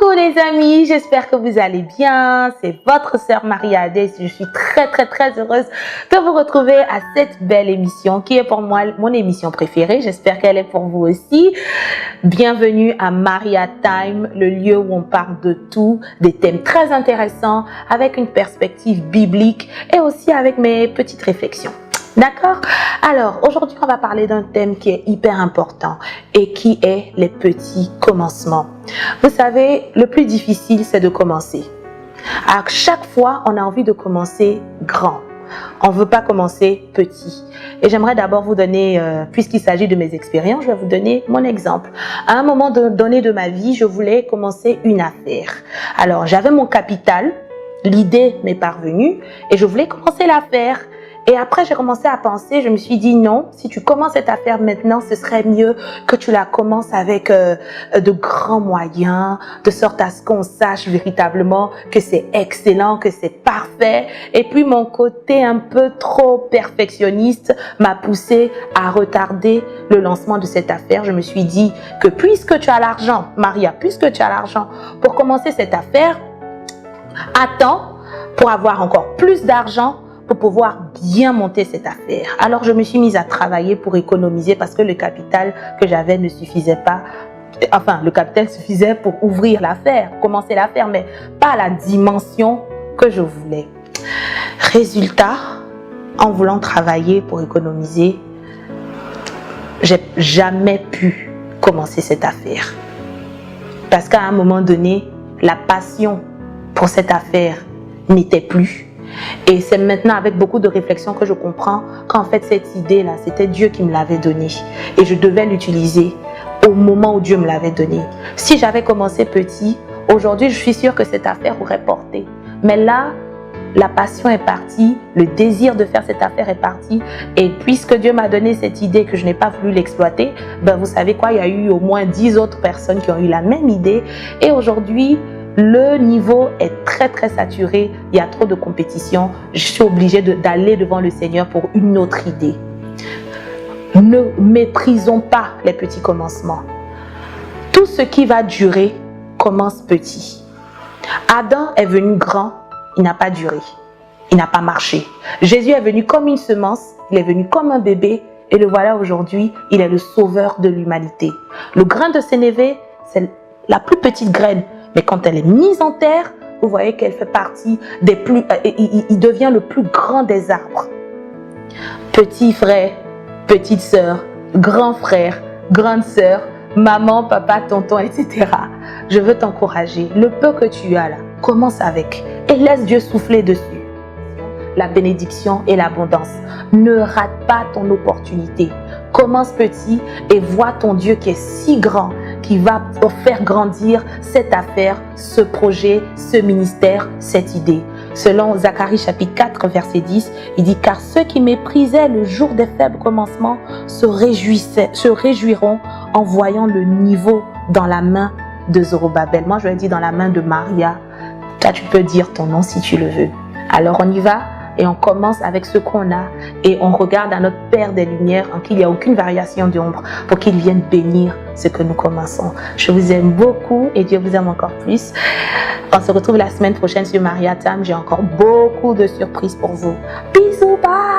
Coucou les amis, j'espère que vous allez bien. C'est votre sœur Marie-Adé. Je suis très heureuse de vous retrouver à cette belle émission qui est pour moi mon émission préférée. J'espère qu'elle est pour vous aussi. Bienvenue à Maria Time, le lieu où on parle de tout, des thèmes très intéressants avec une perspective biblique et aussi avec mes petites réflexions. D'accord? Alors, aujourd'hui, on va parler d'un thème qui est hyper important et qui est les petits commencements. Vous savez, le plus difficile, c'est de commencer. À chaque fois, on a envie de commencer grand. On ne veut pas commencer petit. Et j'aimerais d'abord vous donner, puisqu'il s'agit de mes expériences, je vais vous donner mon exemple. À un moment donné de ma vie, je voulais commencer une affaire. Alors, j'avais mon capital, l'idée m'est parvenue et je voulais commencer l'affaire. Et après, j'ai commencé à penser, je me suis dit non, si tu commences cette affaire maintenant, ce serait mieux que tu la commences avec de grands moyens, de sorte à ce qu'on sache véritablement que c'est excellent, que c'est parfait. Et puis, mon côté un peu trop perfectionniste m'a poussé à retarder le lancement de cette affaire. Je me suis dit que puisque tu as l'argent, Maria, puisque tu as l'argent pour commencer cette affaire, attends pour avoir encore plus d'argent pour pouvoir bien monter cette affaire. Alors, je me suis mise à travailler pour économiser parce que le capital que j'avais ne suffisait pas. Enfin, le capital suffisait pour ouvrir l'affaire, commencer l'affaire, mais pas à la dimension que je voulais. Résultat, en voulant travailler pour économiser, j'ai jamais pu commencer cette affaire. Parce qu'à un moment donné, la passion pour cette affaire n'était plus. Et c'est maintenant avec beaucoup de réflexion que je comprends qu'en fait cette idée-là, c'était Dieu qui me l'avait donnée. Et je devais l'utiliser au moment où Dieu me l'avait donnée. Si j'avais commencé petit, aujourd'hui je suis sûre que cette affaire aurait porté. Mais là, la passion est partie, le désir de faire cette affaire est parti. Et puisque Dieu m'a donné cette idée que je n'ai pas voulu l'exploiter, ben vous savez quoi, il y a eu au moins 10 autres personnes qui ont eu la même idée. Et aujourd'hui, le niveau est très saturé, il y a trop de compétition, je suis obligée d'aller devant le Seigneur pour une autre idée. Ne méprisons pas les petits commencements. Tout ce qui va durer commence petit. Adam est venu grand, il n'a pas duré, il n'a pas marché. Jésus est venu comme une semence, il est venu comme un bébé et le voilà aujourd'hui, il est le sauveur de l'humanité. Le grain de sénévé, c'est la plus petite graine. Mais quand elle est mise en terre, vous voyez qu'elle fait partie des plus... il devient le plus grand des arbres. Petit frère, petite sœur, grand frère, grande sœur, maman, papa, tonton, etc. Je veux t'encourager. Le peu que tu as là, commence avec et laisse Dieu souffler dessus. La bénédiction et l'abondance. Ne rate pas ton opportunité. Commence petit et vois ton Dieu qui est si grand, qui va faire grandir cette affaire, ce projet, ce ministère, cette idée. Selon Zacharie chapitre 4, verset 10, il dit « Car ceux qui méprisaient le jour des faibles commencements se réjouiront en voyant le niveau dans la main de Zorobabel. » Moi, je vais dire dans la main de Maria. Toi, tu peux dire ton nom si tu le veux. Alors, on y va. Et on commence avec ce qu'on a et on regarde à notre Père des Lumières en qui il n'y a aucune variation d'ombre pour qu'il vienne bénir ce que nous commençons. Je vous aime beaucoup et Dieu vous aime encore plus. On se retrouve la semaine prochaine sur Maria Time. J'ai encore beaucoup de surprises pour vous. Bisous, bye!